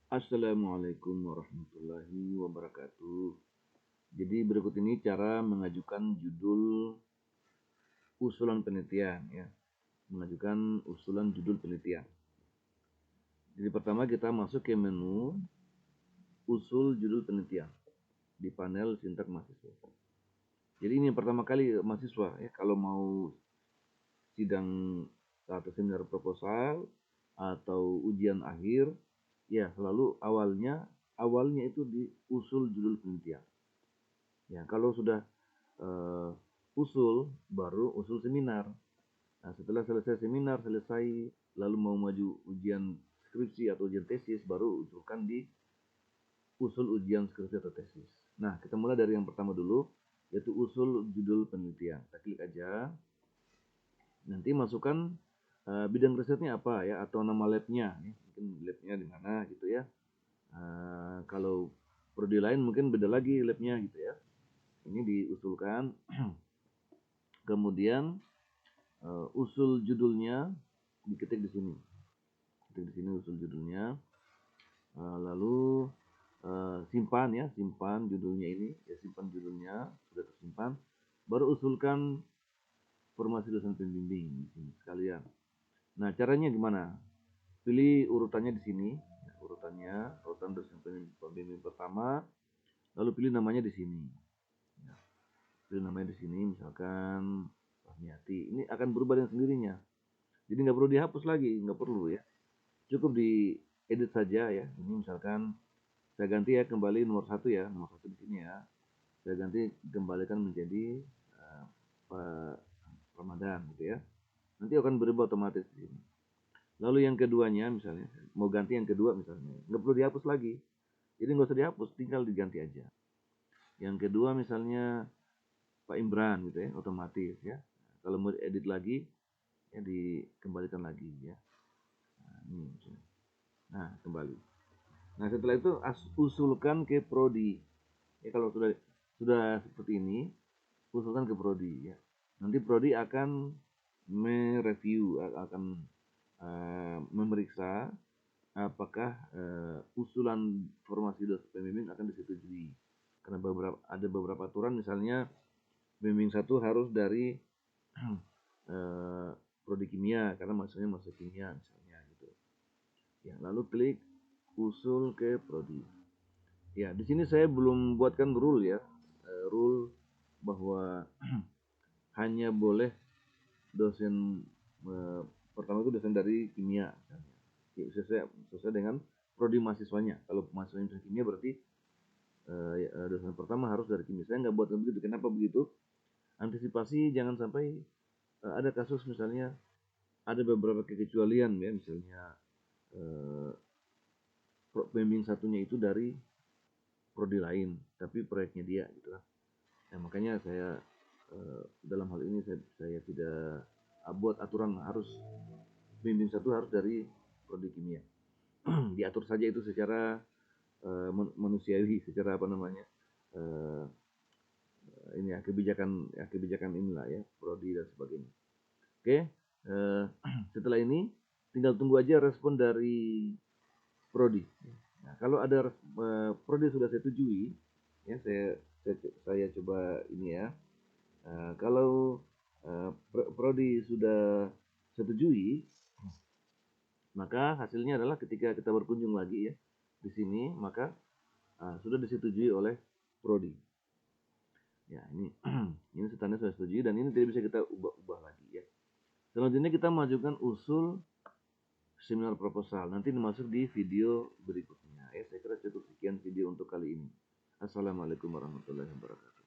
Assalamualaikum warahmatullahi wabarakatuh. Jadi berikut ini cara mengajukan judul usulan penelitian ya. Mengajukan usulan judul penelitian. Jadi pertama kita masuk ke menu usul judul penelitian di panel sintak mahasiswa. Jadi ini yang pertama kali mahasiswa ya kalau mau sidang atau seminar proposal atau ujian akhir ya selalu awalnya itu di usul judul penelitian. Ya, kalau sudah usul, baru usul seminar. Nah, setelah selesai seminar, lalu mau maju ujian skripsi atau ujian tesis, baru usulkan di usul ujian skripsi atau tesis. Nah, kita mulai dari yang pertama dulu, yaitu usul judul penelitian. Kita klik aja. Nanti masukkan bidang risetnya apa ya, atau nama labnya. Mungkin labnya di mana gitu ya. Kalau prodi lain mungkin beda lagi labnya gitu ya. Ini diusulkan. Kemudian usul judulnya diketik di sini. Ketik di sini usul judulnya. Lalu simpan judulnya ini, ya simpan judulnya sudah tersimpan. Baru usulkan formasi dosen pembimbing di sini sekalian. Nah, caranya gimana? Pilih urutannya di sini, ya, urutan dosen pembimbing pertama, lalu pilih namanya di sini. Ya, pilih namanya di sini, misalkan Fahmiati. Ini akan berubah dengan sendirinya. Jadi nggak perlu dihapus lagi, nggak perlu ya. Cukup diedit saja ya. Ini misalkan saya ganti ya kembali nomor 1 ya, nomor 1 di sini ya. Saya ganti kembalikan menjadi Pak Ramadan gitu ya. Nanti akan berubah otomatis di sini. Lalu yang keduanya misalnya, mau ganti yang kedua misalnya, nggak perlu dihapus lagi. Jadi nggak usah dihapus, tinggal diganti aja. Yang kedua misalnya Pak Imran gitu ya, otomatis ya. Kalau mau edit lagi, ya dikembalikan lagi ya. Nah, ini misalnya. Nah, kembali. Nah, setelah itu usulkan ke prodi. Ya, kalau sudah seperti ini, usulkan ke prodi ya. Nanti prodi akan mereview, akan memeriksa apakah usulan formasi dosen pembimbing akan disetujui. Karena ada beberapa aturan, misalnya pembimbing 1 harus dari prodi kimia karena maksudnya masuk kimia misalnya gitu. Ya, lalu klik usul ke prodi. Ya, di sini saya belum buatkan rule ya, rule bahwa hanya boleh dosen pertama itu dosen dari kimia misalnya. Ya, sesuai dengan prodi mahasiswanya. Kalau mahasiswanya dosen kimia berarti dosen pertama harus dari kimia. Saya nggak buat begitu. Kenapa begitu? Antisipasi jangan sampai ada kasus misalnya ada beberapa kekecualian ya, misalnya pembimbing satunya itu dari prodi lain, tapi proyeknya dia gitu kan. Nah, makanya saya dalam hal ini saya tidak buat aturan harus pembimbing satu harus dari prodi kimia. Diatur saja itu secara manusiawi, secara apa namanya ini ya kebijakan inilah ya prodi dan sebagainya. Oke, setelah ini tinggal tunggu aja respon dari prodi. Nah, kalau ada prodi sudah setujui, ya saya coba ini ya. Kalau prodi sudah setujui, maka hasilnya adalah ketika kita berkunjung lagi ya di sini, maka sudah disetujui oleh prodi. Ya, ini ini tanda sudah setuju dan ini tidak bisa kita ubah lagi ya. Selanjutnya kita mengajukan usul seminar proposal. Nanti dimasuk di video berikutnya. Ya, saya kira cukup sekian video untuk kali ini. Assalamualaikum warahmatullahi wabarakatuh.